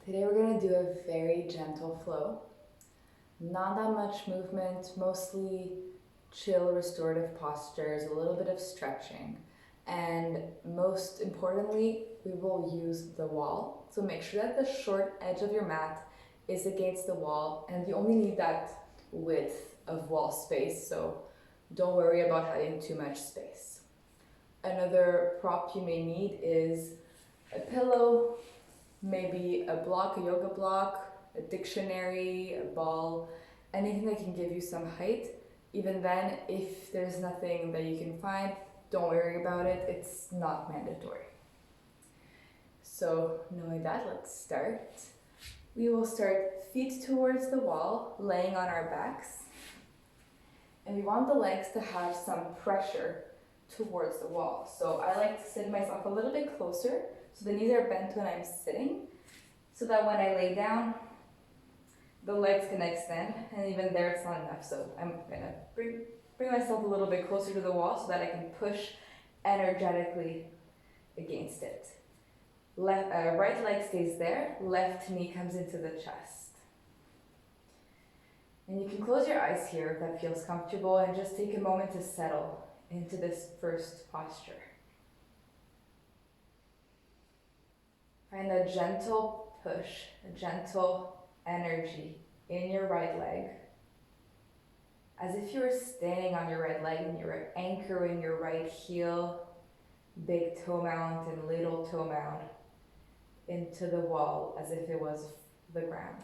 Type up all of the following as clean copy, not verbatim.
Today we're going to do a very gentle flow. Not that much movement, mostly chill restorative postures, a little bit of stretching. And most importantly, we will use the wall. So make sure that the short edge of your mat is against the wall, and you only need that width of wall space, so don't worry about having too much space. Another prop you may need is a pillow, maybe a block, a yoga block, a dictionary, a ball, anything that can give you some height. Even then, if there's nothing that you can find, don't worry about it, it's not mandatory. So knowing that, let's start. We will start feet towards the wall, laying on our backs. And we want the legs to have some pressure towards the wall. So I like to sit myself a little bit closer, so the knees are bent when I'm sitting, so that when I lay down, the legs can extend, and even there it's not enough. So I'm gonna bring myself a little bit closer to the wall so that I can push energetically against it. Right leg stays there, left knee comes into the chest. And you can close your eyes here if that feels comfortable, and just take a moment to settle into this first posture. Find a gentle push, a gentle energy in your right leg, as if you were standing on your right leg and you were anchoring your right heel, big toe mound and little toe mound, into the wall as if it was the ground.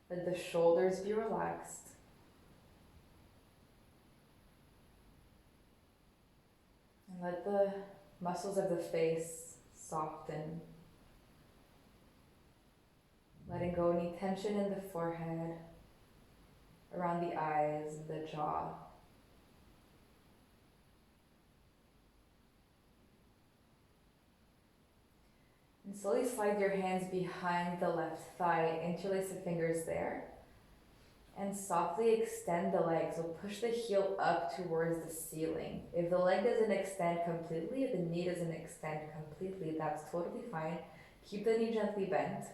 Let the shoulders be relaxed. And let the muscles of the face soften. Letting go any tension in the forehead, around the eyes, the jaw. And slowly slide your hands behind the left thigh, interlace the fingers there. And softly extend the leg, so push the heel up towards the ceiling. If the leg doesn't extend completely, if the knee doesn't extend completely, that's totally fine. Keep the knee gently bent,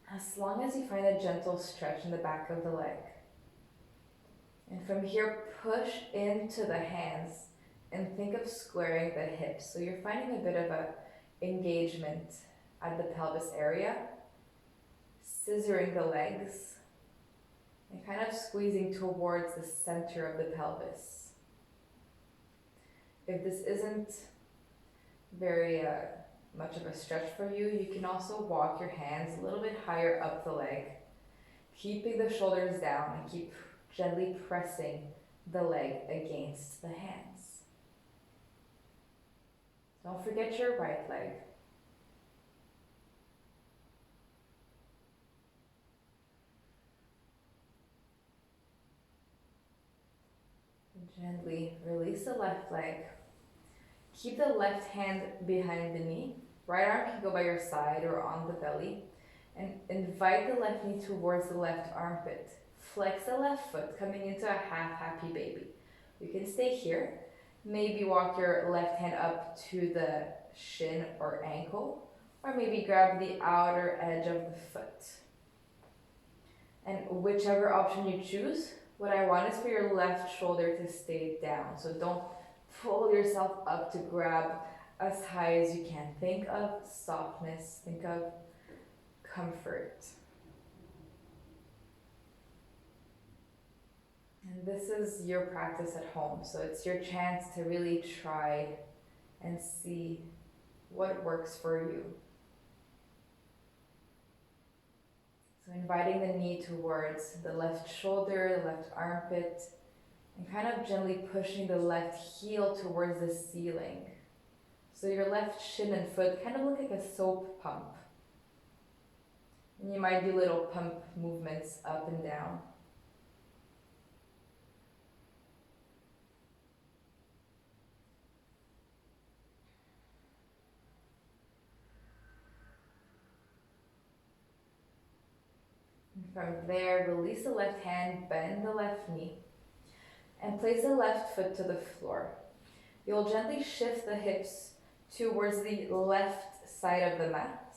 as long as you find a gentle stretch in the back of the leg. And from here, push into the hands and think of squaring the hips. So you're finding a bit of a engagement at the pelvis area, scissoring the legs, and kind of squeezing towards the center of the pelvis. If this isn't very much of a stretch for you, you can also walk your hands a little bit higher up the leg, keeping the shoulders down, and keep gently pressing the leg against the hands. Don't forget your right leg. Gently release the left leg. Keep the left hand behind the knee. Right arm can go by your side or on the belly. And invite the left knee towards the left armpit. Flex the left foot, coming into a half happy baby. You can stay here. Maybe walk your left hand up to the shin or ankle, or maybe grab the outer edge of the foot. And whichever option you choose, what I want is for your left shoulder to stay down. So don't pull yourself up to grab as high as you can. Think of softness, think of comfort. And this is your practice at home, so it's your chance to really try and see what works for you. So inviting the knee towards the left shoulder, the left armpit, and kind of gently pushing the left heel towards the ceiling. So your left shin and foot kind of look like a soap pump. And you might do little pump movements up and down. From there, release the left hand, bend the left knee, and place the left foot to the floor. You'll gently shift the hips towards the left side of the mat.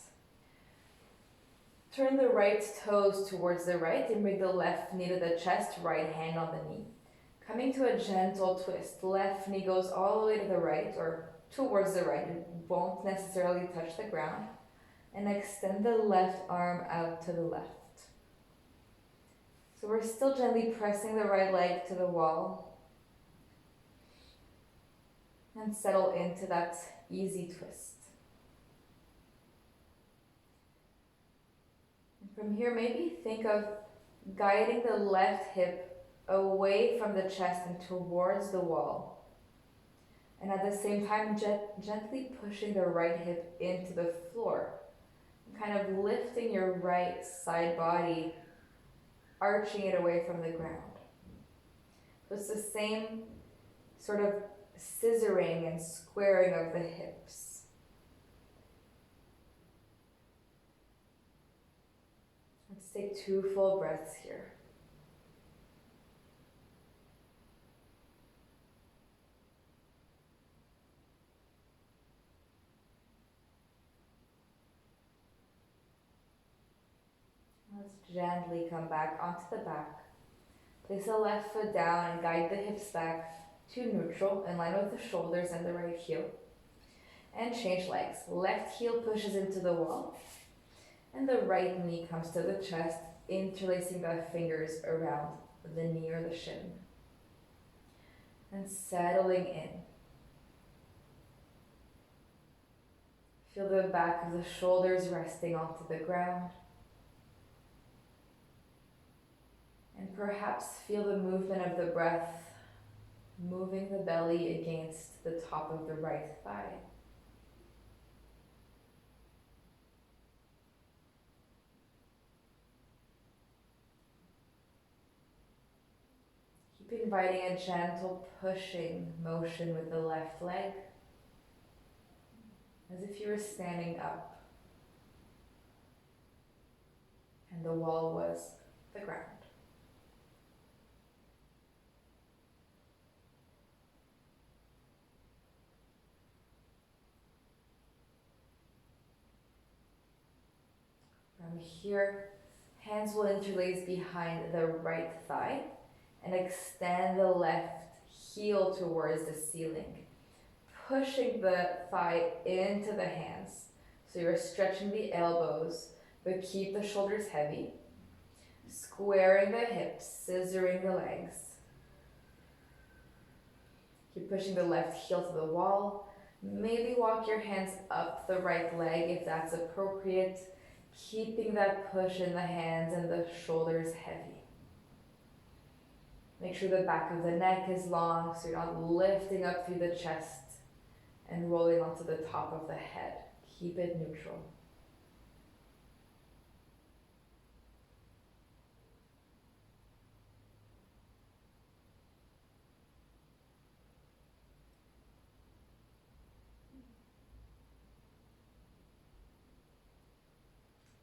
Turn the right toes towards the right and bring the left knee to the chest, right hand on the knee. Coming to a gentle twist. Left knee goes all the way to the right or towards the right. It won't necessarily touch the ground. And extend the left arm out to the left. So we're still gently pressing the right leg to the wall. And settle into that easy twist. And from here, maybe think of guiding the left hip away from the chest and towards the wall. And at the same time, gently pushing the right hip into the floor. Kind of lifting your right side body, arching it away from the ground. So it's the same sort of scissoring and squaring of the hips. Let's take 2 full breaths here. Let's gently come back onto the back. Place the left foot down and guide the hips back to neutral, in line with the shoulders and the right heel. And change legs. Left heel pushes into the wall, and the right knee comes to the chest, interlacing the fingers around the knee or the shin. And settling in. Feel the back of the shoulders resting onto the ground. And perhaps feel the movement of the breath moving the belly against the top of the right thigh. Keep inviting a gentle pushing motion with the left leg, as if you were standing up and the wall was the ground. From here, hands will interlace behind the right thigh and extend the left heel towards the ceiling, pushing the thigh into the hands. So you're stretching the elbows, but keep the shoulders heavy, squaring the hips, scissoring the legs. Keep pushing the left heel to the wall. Maybe walk your hands up the right leg if that's appropriate, keeping that push in the hands and the shoulders heavy. Make sure the back of the neck is long so you're not lifting up through the chest and rolling onto the top of the head. Keep it neutral.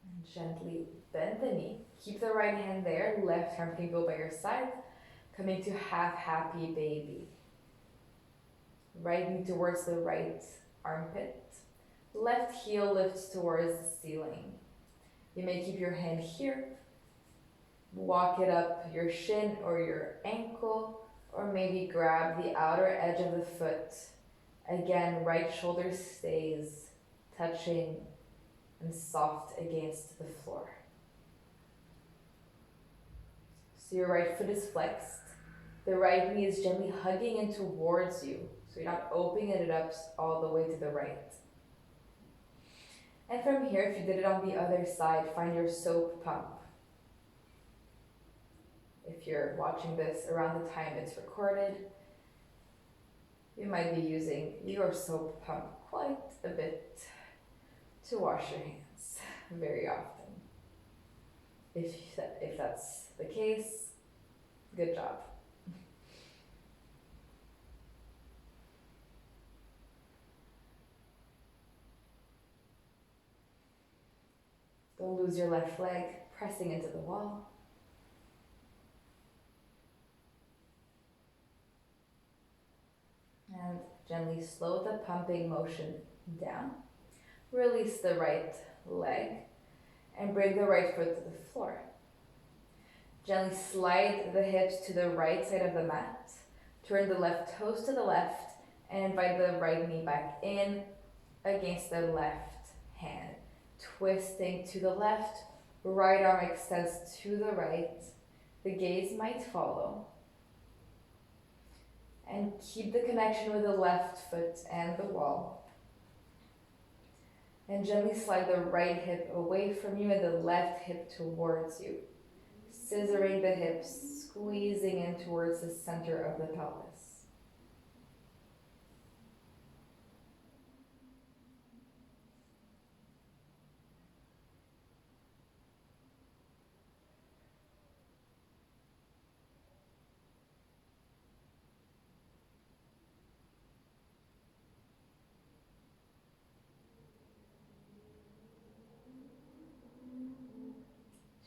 And gently bend the knee. Keep the right hand there. Left arm can go by your side. Coming to half happy baby. Right knee towards the right armpit. Left heel lifts towards the ceiling. You may keep your hand here. Walk it up your shin or your ankle, or maybe grab the outer edge of the foot. Again, right shoulder stays touching and soft against the floor. So your right foot is flexed. The right knee is gently hugging in towards you, so you're not opening it up all the way to the right. And from here, if you did it on the other side, find your soap pump. If you're watching this around the time it's recorded, you might be using your soap pump quite a bit to wash your hands very often. If that's the case, good job. Don't lose your left leg, pressing into the wall. And gently slow the pumping motion down. Release the right leg and bring the right foot to the floor. Gently slide the hips to the right side of the mat. Turn the left toes to the left and invite the right knee back in against the left hand. Twisting to the left, right arm extends to the right. The gaze might follow. And keep the connection with the left foot and the wall. And gently slide the right hip away from you and the left hip towards you. Scissoring the hips, squeezing in towards the center of the pelvis.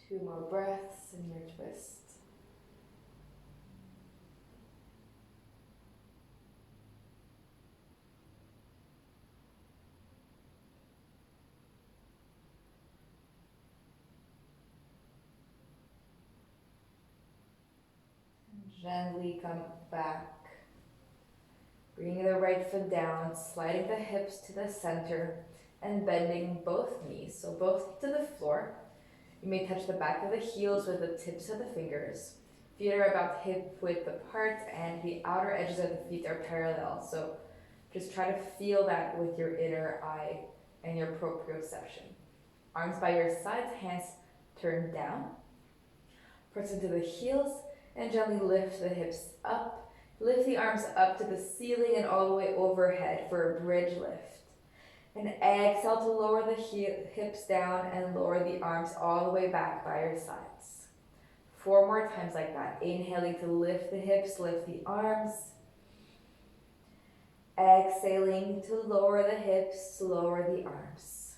Two more breaths in your twist. Gently come back. Bringing the right foot down, sliding the hips to the center and bending both knees. So both to the floor. You may touch the back of the heels with the tips of the fingers. Feet are about hip width apart and the outer edges of the feet are parallel. So just try to feel that with your inner eye and your proprioception. Arms by your sides, hands turned down. Press into the heels and gently lift the hips up. Lift the arms up to the ceiling and all the way overhead for a bridge lift. And exhale to lower the hips down and lower the arms all the way back by your sides. 4 more times like that. Inhaling to lift the hips, lift the arms. Exhaling to lower the hips, lower the arms.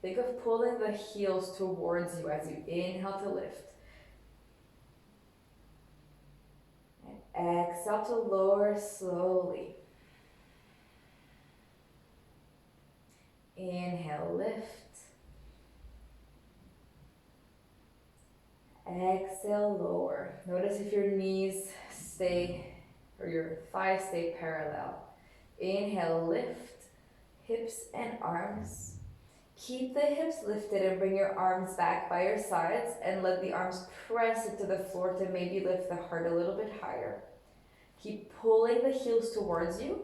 Think of pulling the heels towards you as you inhale to lift. And exhale to lower slowly. Inhale, lift. Exhale, lower. Notice if your knees stay, or your thighs stay parallel. Inhale, lift, hips and arms. Keep the hips lifted and bring your arms back by your sides and let the arms press into the floor to maybe lift the heart a little bit higher. Keep pulling the heels towards you,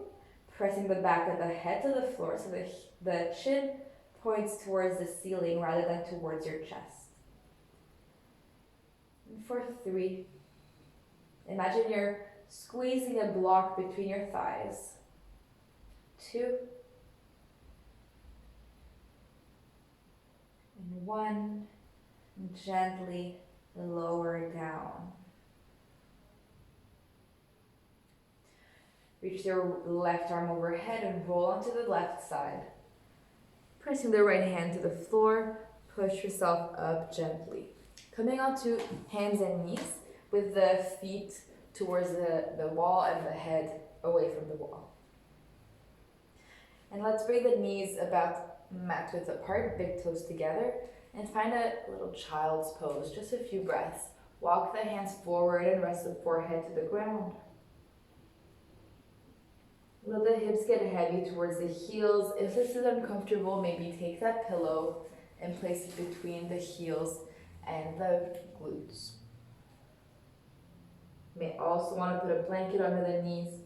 pressing the back of the head to the floor so the chin points towards the ceiling rather than towards your chest. And for 3, imagine you're squeezing a block between your thighs. 2, and 1, and gently lower down. Reach your left arm overhead and roll onto the left side. Pressing the right hand to the floor, push yourself up gently. Coming onto hands and knees with the feet towards the wall and the head away from the wall. And let's bring the knees about mat width apart, big toes together, and find a little child's pose, just a few breaths. Walk the hands forward and rest the forehead to the ground. Let the hips get heavy towards the heels. If this is uncomfortable, maybe take that pillow and place it between the heels and the glutes. You may also want to put a blanket under the knees.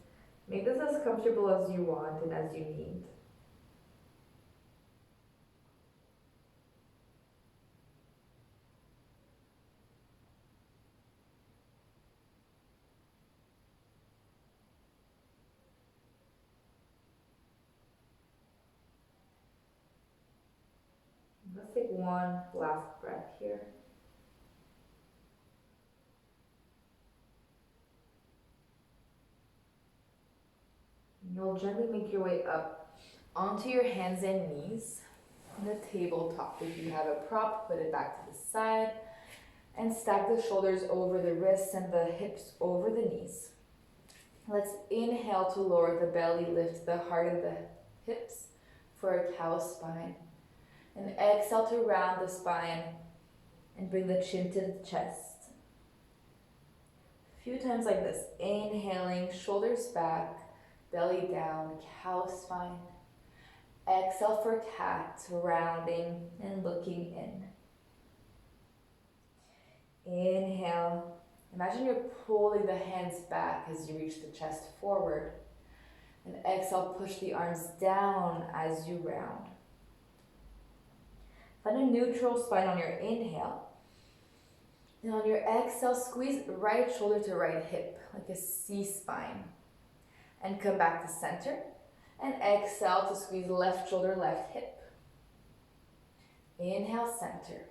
Make this as comfortable as you want and as you need. Let's take one last breath here. You'll gently make your way up onto your hands and knees. On the tabletop, if you have a prop, put it back to the side and stack the shoulders over the wrists and the hips over the knees. Let's inhale to lower the belly, lift the heart and the hips. for a cow spine. And exhale to round the spine and bring the chin to the chest. A few times like this. Inhaling, shoulders back, belly down, cow spine. Exhale for cat, rounding and looking in. Inhale. Imagine you're pulling the hands back as you reach the chest forward. And exhale, push the arms down as you round. Find a neutral spine on your inhale. And on your exhale, squeeze right shoulder to right hip, like a C-spine. And come back to center. And exhale to squeeze left shoulder, left hip. Inhale, center.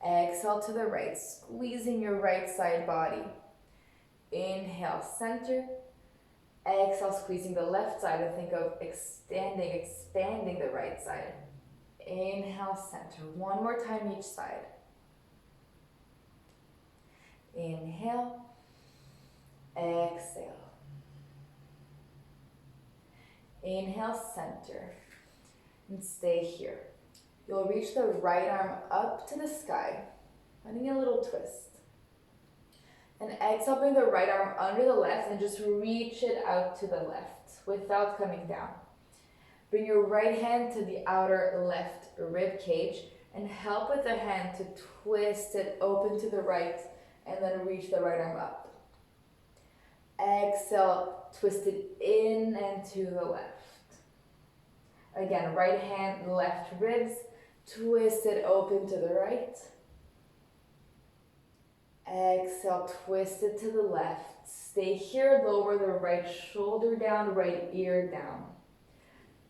Exhale to the right, squeezing your right side body. Inhale, center. Exhale, squeezing the left side, and think of expanding the right side. Inhale, center. One more time each side. Inhale. Exhale. Inhale, center. And stay here. You'll reach the right arm up to the sky, finding a little twist. And exhale, bring the right arm under the left and just reach it out to the left without coming down. Bring your right hand to the outer left rib cage and help with the hand to twist it open to the right and then reach the right arm up. Exhale, twist it in and to the left. Again, right hand, left ribs, twist it open to the right. Exhale, twist it to the left. Stay here, lower the right shoulder down, right ear down.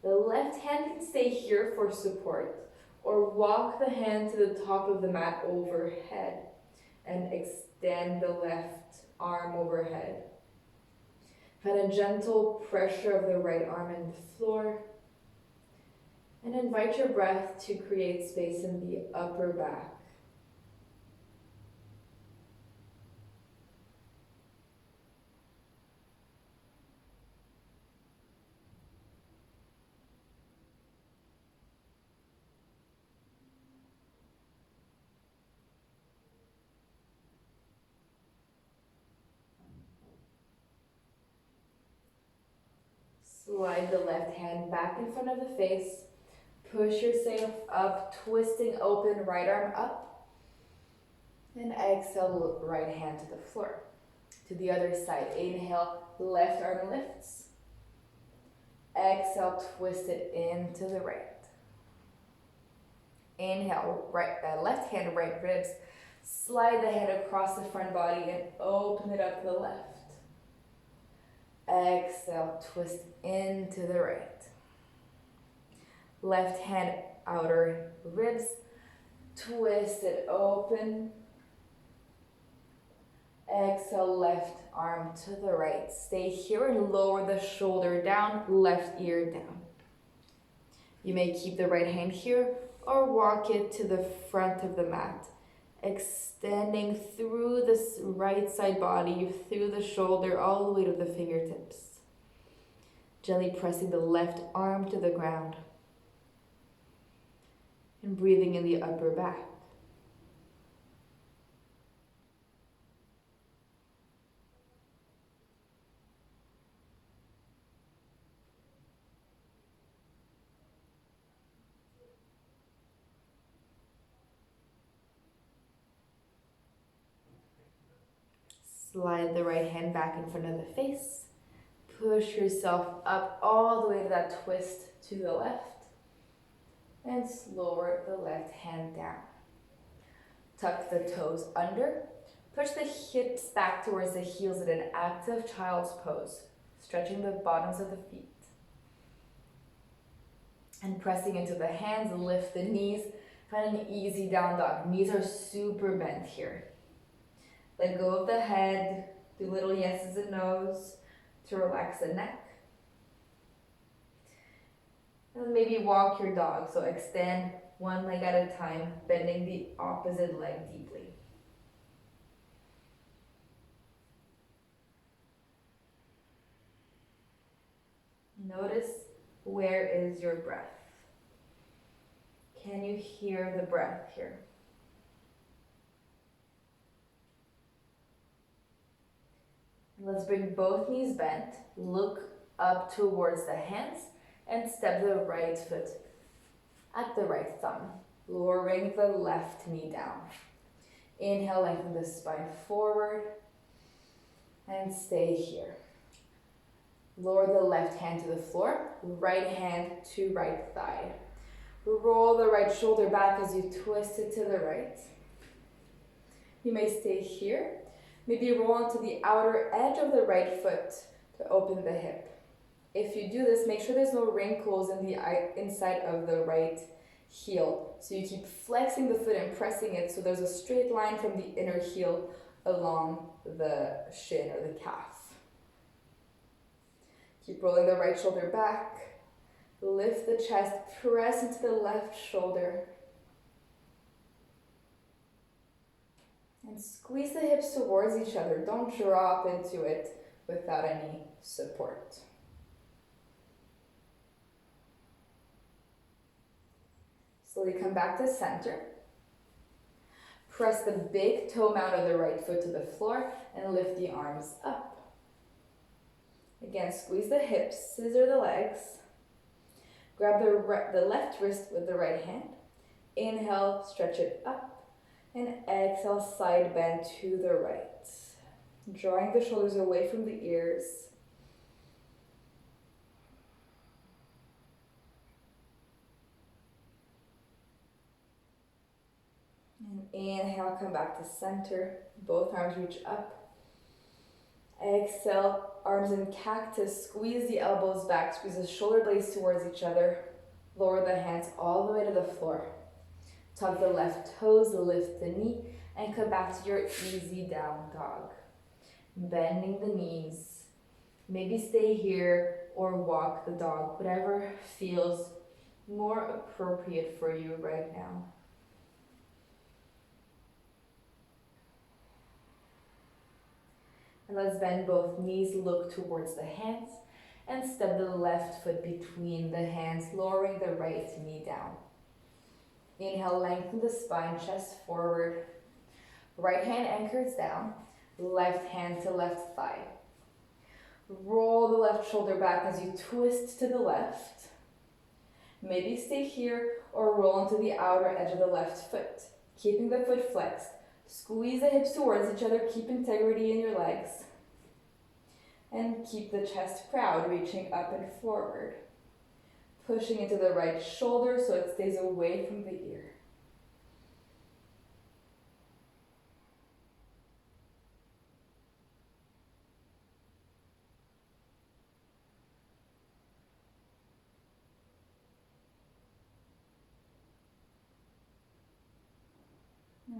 The left hand can stay here for support, or walk the hand to the top of the mat overhead and extend the left arm overhead. Find a gentle pressure of the right arm in the floor. And invite your breath to create space in the upper back. Slide the left hand back in front of the face. Push yourself up, twisting open, right arm up. And exhale, right hand to the floor. To the other side, inhale, left arm lifts. Exhale, twist it into the right. Inhale, left hand, right ribs. Slide the hand across the front body and open it up to the left. Exhale, twist into the right. Left hand, outer ribs. Twist it open. Exhale, left arm to the right. Stay here and lower the shoulder down, left ear down. You may keep the right hand here or walk it to the front of the mat, extending through this right side body, through the shoulder, all the way to the fingertips. Gently pressing the left arm to the ground. And breathing in the upper back. Slide the right hand back in front of the face. Push yourself up all the way to that twist to the left. And lower the left hand down. Tuck the toes under. Push the hips back towards the heels in an active child's pose, stretching the bottoms of the feet. And pressing into the hands, lift the knees. Find an easy down dog. Knees are super bent here. Let go of the head. Do little yeses and nos to relax the neck. And maybe walk your dog. So extend one leg at a time, bending the opposite leg deeply. Notice where is your breath. Can you hear the breath here? Let's bring both knees bent. Look up towards the hands and step the right foot at the right thumb, lowering the left knee down. Inhale, lengthen the spine forward and stay here. Lower the left hand to the floor, right hand to right thigh. Roll the right shoulder back as you twist it to the right. You may stay here. Maybe roll onto the outer edge of the right foot to open the hip. If you do this, make sure there's no wrinkles in the inside of the right heel. So you keep flexing the foot and pressing it so there's a straight line from the inner heel along the shin or the calf. Keep rolling the right shoulder back. Lift the chest, press into the left shoulder. And squeeze the hips towards each other. Don't drop into it without any support. Slowly come back to center. Press the big toe mount of the right foot to the floor and lift the arms up. Again, squeeze the hips, scissor the legs. Grab the left wrist with the right hand. Inhale, stretch it up. And exhale, side bend to the right. Drawing the shoulders away from the ears. And inhale, come back to center. Both arms reach up. Exhale, arms in cactus. Squeeze the elbows back. Squeeze the shoulder blades towards each other. Lower the hands all the way to the floor. Tuck the left toes, lift the knee, and come back to your easy down dog. Bending the knees. Maybe stay here or walk the dog, whatever feels more appropriate for you right now. And let's bend both knees, look towards the hands, and step the left foot between the hands, lowering the right knee down. Inhale, lengthen the spine, chest forward. Right hand anchors down, left hand to left thigh. Roll the left shoulder back as you twist to the left. Maybe stay here or roll into the outer edge of the left foot, keeping the foot flexed. Squeeze the hips towards each other, keep integrity in your legs. And keep the chest proud, reaching up and forward. Pushing into the right shoulder so it stays away from the ear.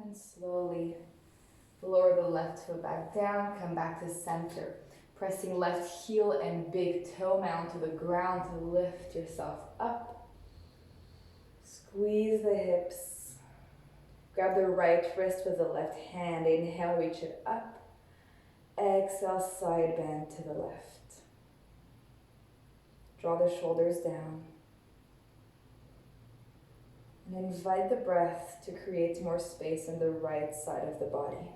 And slowly lower the left foot back down, come back to center. Pressing left heel and big toe mount to the ground to lift yourself up. Squeeze the hips. Grab the right wrist with the left hand. Inhale, reach it up. Exhale, side bend to the left. Draw the shoulders down. And invite the breath to create more space on the right side of the body.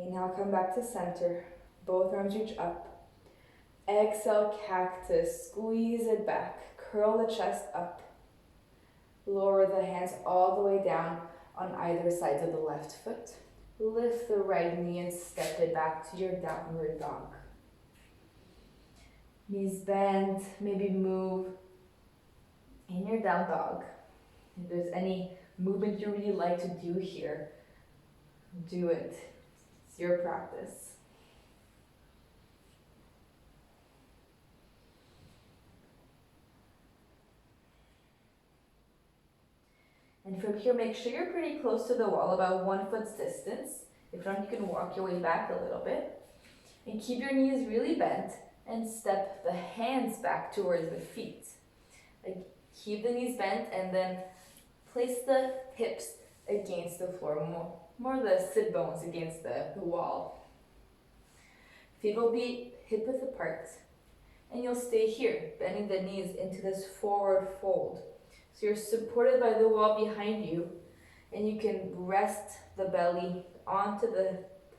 Inhale, come back to center. Both arms reach up. Exhale, cactus. Squeeze it back. Curl the chest up. Lower the hands all the way down on either sides of the left foot. Lift the right knee and step it back to your downward dog. Knees bend, maybe move in your down dog. If there's any movement you really like to do here, do it. It's your practice. And from here, make sure you're pretty close to the wall, about 1 foot's distance. If not, you can walk your way back a little bit. And keep your knees really bent and step the hands back towards the feet. Like, keep the knees bent and then place the hips against the floor, more the sit bones against the wall. Feet will be hip width apart. And you'll stay here, bending the knees into this forward fold. So you're supported by the wall behind you, and you can rest the belly onto the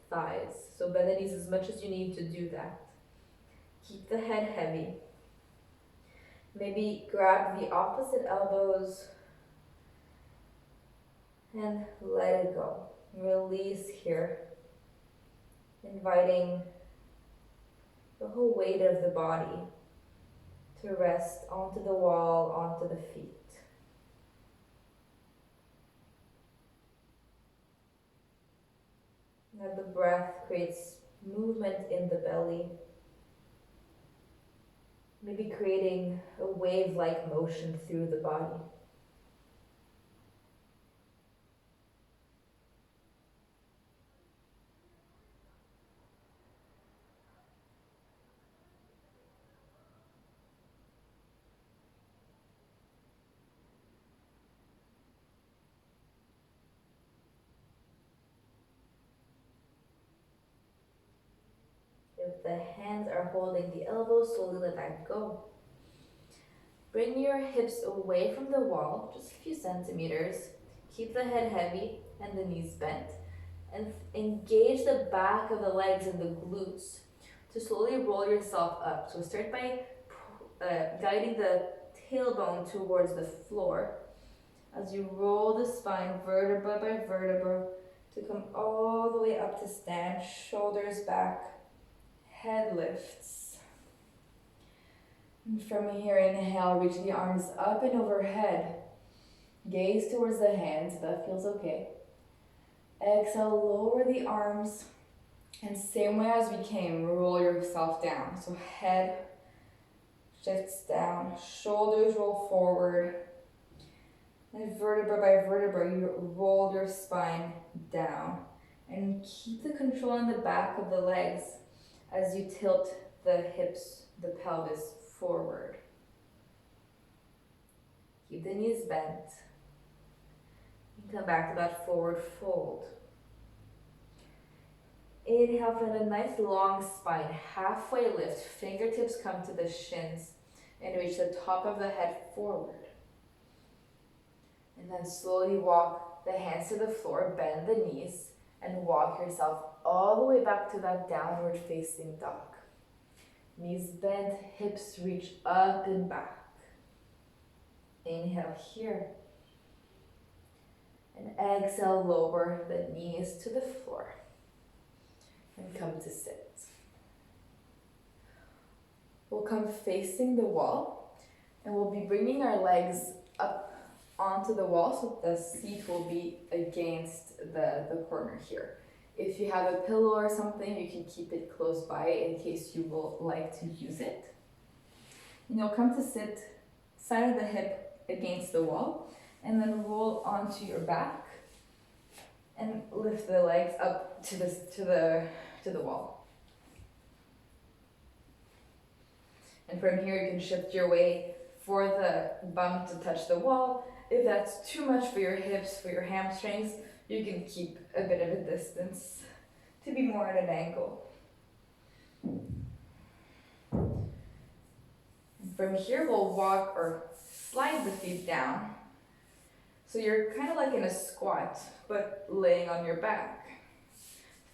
thighs. So bend the knees as much as you need to do that. Keep the head heavy. Maybe grab the opposite elbows and let it go. Release here, inviting the whole weight of the body to rest onto the wall, onto the feet. Now the breath creates movement in the belly, maybe creating a wave-like motion through the body. If the hands are holding the elbows, slowly let that go. Bring your hips away from the wall, just a few centimeters. Keep the head heavy and the knees bent. And engage the back of the legs and the glutes to slowly roll yourself up. So start by guiding the tailbone towards the floor as you roll the spine vertebra by vertebra to come all the way up to stand, shoulders back, head lifts. And from here, inhale, reach the arms up and overhead. Gaze towards the hands, if that feels okay. Exhale, lower the arms, and same way as we came, roll yourself down. So head shifts down, shoulders roll forward, and vertebra by vertebra, you roll your spine down. And keep the control on the back of the legs as you tilt the hips, the pelvis forward. Keep the knees bent. Come back to that forward fold. Inhale, find a nice long spine, halfway lift. Fingertips come to the shins and reach the top of the head forward. And then slowly walk the hands to the floor, bend the knees, and walk yourself all the way back to that downward facing dog. Knees bent, hips reach up and back. Inhale here. And exhale, lower the knees to the floor. And come to sit. We'll come facing the wall, and we'll be bringing our legs up onto the wall so the seat will be against the corner here. If you have a pillow or something, you can keep it close by in case you will like to use it. And you'll come to sit side of the hip against the wall, and then roll onto your back and lift the legs up to the wall. And from here you can shift your way for the bum to touch the wall. If that's too much for your hips, for your hamstrings, you can keep a bit of a distance to be more at an angle. And from here we'll walk or slide the feet down. So you're kind of like in a squat, but laying on your back.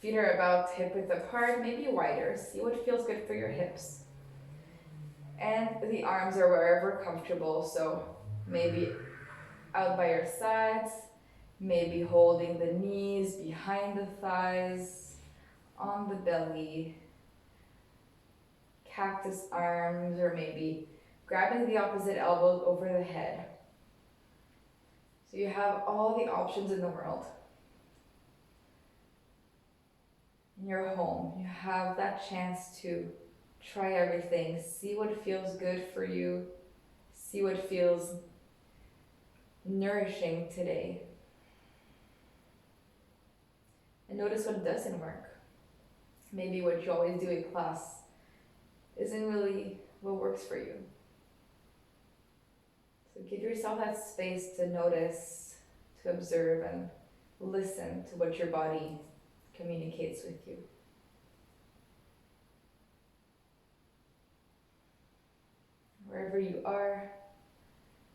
Feet are about hip width apart, maybe wider. See what feels good for your hips. And the arms are wherever comfortable, so maybe out by your sides, maybe holding the knees behind the thighs, on the belly, cactus arms, or maybe grabbing the opposite elbows over the head. So you have all the options in the world. In your home, you have that chance to try everything, see what feels good for you, see what feels nourishing today. And notice what doesn't work. Maybe what you always do in class isn't really what works for you. So give yourself that space to notice, to observe, and listen to what your body communicates with you. wherever you are.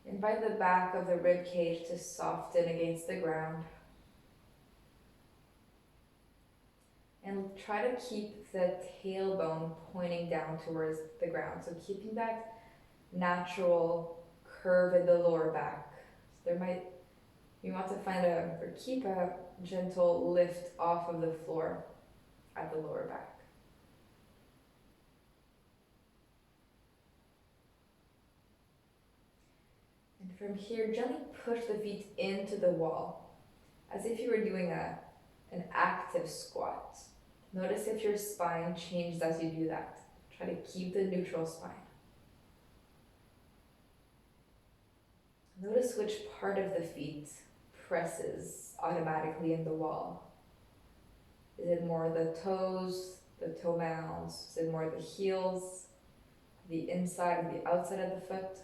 Invite the back of the rib cage to soften against the ground. And try to keep the tailbone pointing down towards the ground. So keeping that natural curve in the lower back. So you want to keep a gentle lift off of the floor at the lower back. And from here, gently push the feet into the wall, as if you were doing an active squat. Notice if your spine changes as you do that. Try to keep the neutral spine. Notice which part of the feet presses automatically in the wall. Is it more the toes, the toe mounds? Is it more the heels, the inside or the outside of the foot?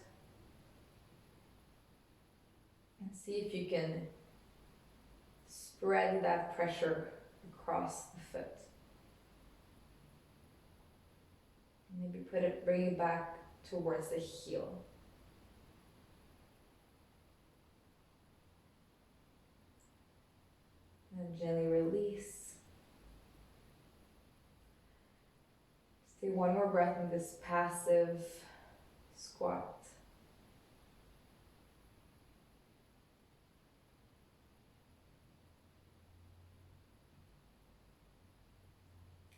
And see if you can spread that pressure across the foot. Maybe bring it back towards the heel. And gently release. Stay one more breath in this passive squat.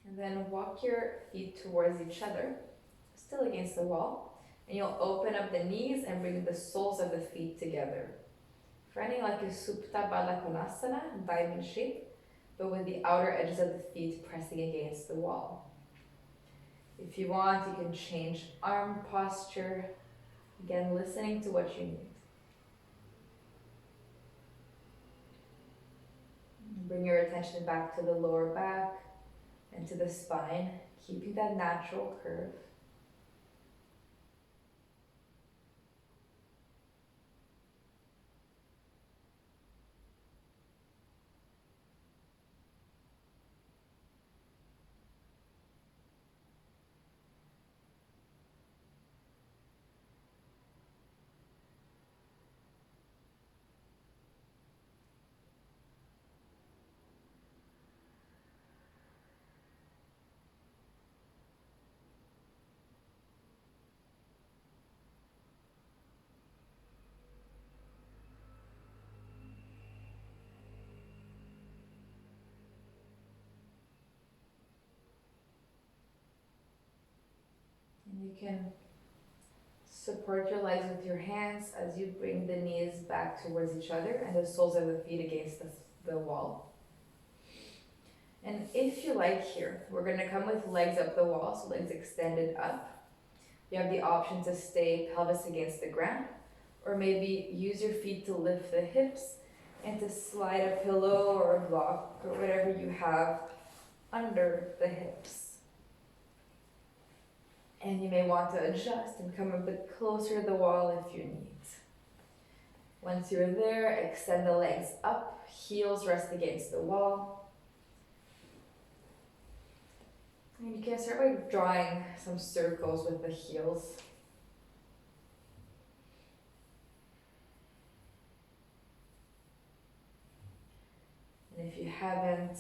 And then walk your feet towards each other, still against the wall. And you'll open up the knees and bring the soles of the feet together. Finding like a Supta Baddha Konasana, diamond shape, but with the outer edges of the feet pressing against the wall. If you want, you can change arm posture. Again, listening to what you need. Bring your attention back to the lower back and to the spine, keeping that natural curve. And you can support your legs with your hands as you bring the knees back towards each other and the soles of the feet against the wall. And if you like here, we're going to come with legs up the wall, so legs extended up. You have the option to stay pelvis against the ground, or maybe use your feet to lift the hips and to slide a pillow or a block or whatever you have under the hips. And you may want to adjust and come a bit closer to the wall if you need. Once you're there, extend the legs up, heels rest against the wall. And you can start by drawing some circles with the heels. And if you haven't,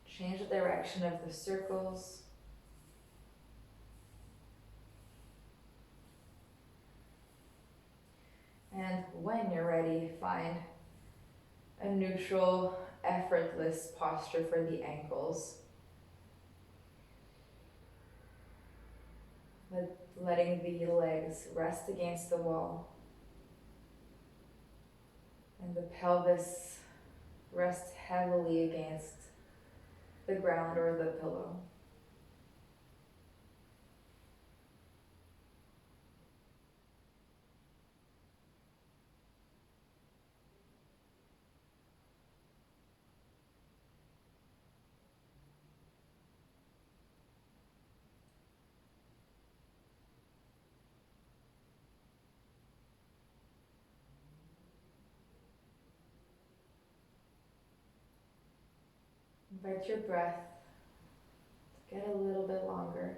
change the direction of the circles. And when you're ready, find a neutral, effortless posture for the ankles. Letting the legs rest against the wall. And the pelvis rest heavily against the ground or the pillow. Invite your breath to get a little bit longer.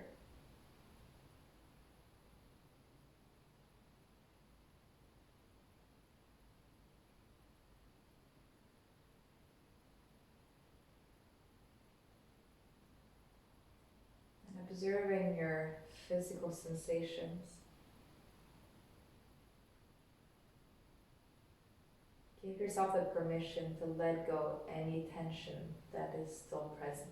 observing your physical sensations. Give yourself the permission to let go any tension that is still present.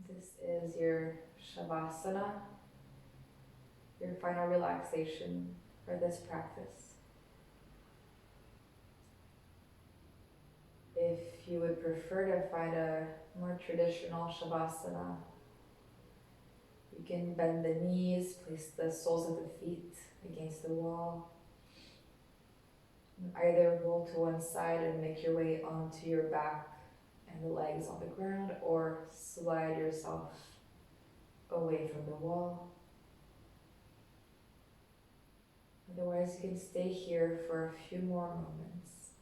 This is your Savasana, your final relaxation for this practice. If you would prefer to find a more traditional Shavasana, you can bend the knees, place the soles of the feet against the wall. Either roll to one side and make your way onto your back and the legs on the ground, or slide yourself away from the wall. Otherwise, you can stay here for a few more moments.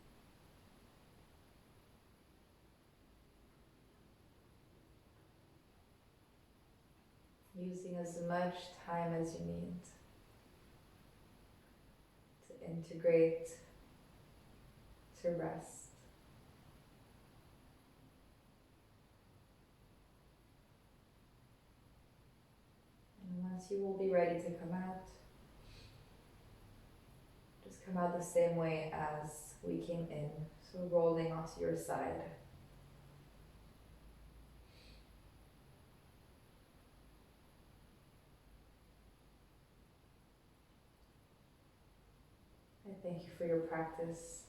Using as much time as you need to integrate, to rest. And once you will be ready to come out, just come out the same way as we came in, so rolling onto your side. I thank you for your practice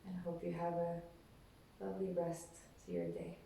and hope you have a lovely rest to your day.